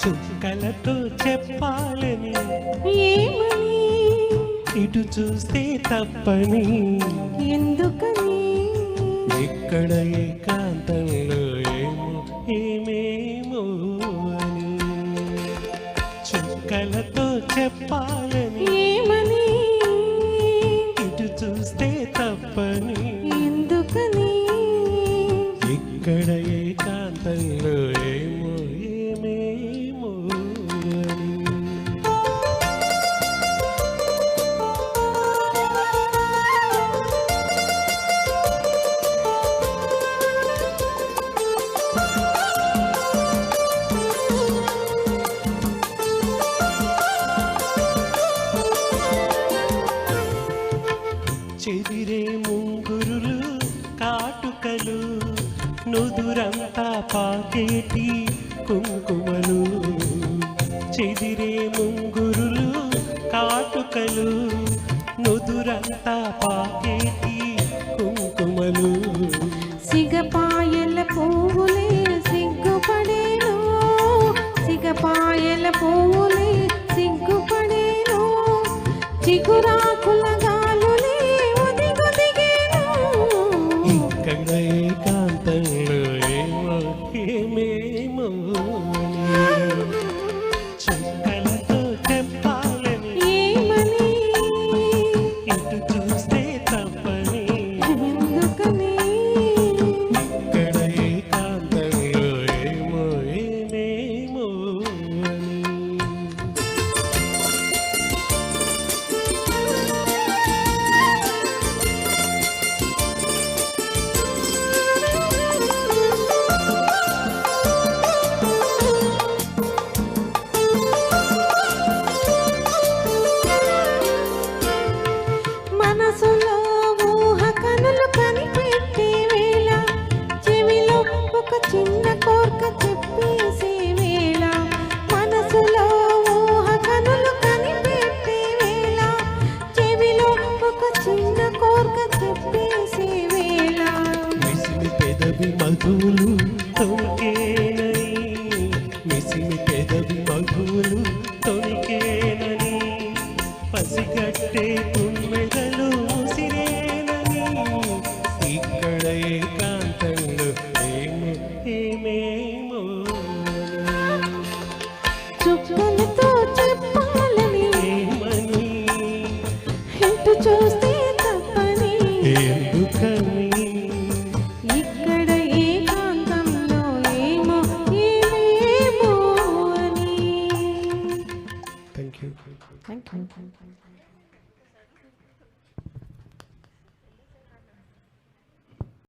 చుక్కలతో చెప్పాలని ఏమని, ఇటు చూస్తే తప్పని, ఎందుకని, ఇక్కడ ఏకాంతంలో ఏమో ఏమేమో అని. చుక్కలతో చెప్పాలని ఏమని, ఇటు చూస్తే తప్పని, ఎందుకని, ఇక్కడ ఏకాంతంలో ఏమో ఏమేమో అని. చెదిరే ముంగురులు కాటుకలు, నుదురంతా పాకేటి కుంకుమలు. చెదిరే ముంగురులు కాటుకలు, నుదురంతా పాకేటి కుంకుమలు. సిగపాయల పువ్వులే సిగ్గుపడేను, సిగపాయల పువ్వులే సిగ్గుపడేను, చిగురాకుల గాలులే ఒదిగొదిగేను. ఇక్కడ ఏకాంతంలో ఏమో ఏమేమో అని. చుక్కలతో చెప్పాలని ఏమని, ఇటు చూస్తే తప్పని, ఎందుకని, ఇక్కడ ఏకాంతంలో ఏమో ఏమేమో అని. మనసులో ఊహ కనులు కనిపెట్టే వేళ, చెవిలో ఒక చిన్న కోర్క చెప్పేసే వేళ. మనసులో ఊహ కనులు కనిపెట్టే వేళ, చెవిలో ఒక చిన్న కోర్క చెప్పేసే వేళ. మిసిమి పెదవి మధువులు తొలికేనని, మిసిమి పెదవి మధువులు తొలికేనని, పసిగట్టే తుమ్మెదలు ముసిరేనని. ఇక్కడ ఏకాంతంలో ఏమో ఏమేమో అని. చుక్కలతో చెప్పాలని ఏమని, ఎటు చూస్తే తప్పని, ఎందుకని, ఇక్కడ ఏకాంతంలో ఏమో ఏమేమో అని. Thank you. Thank you.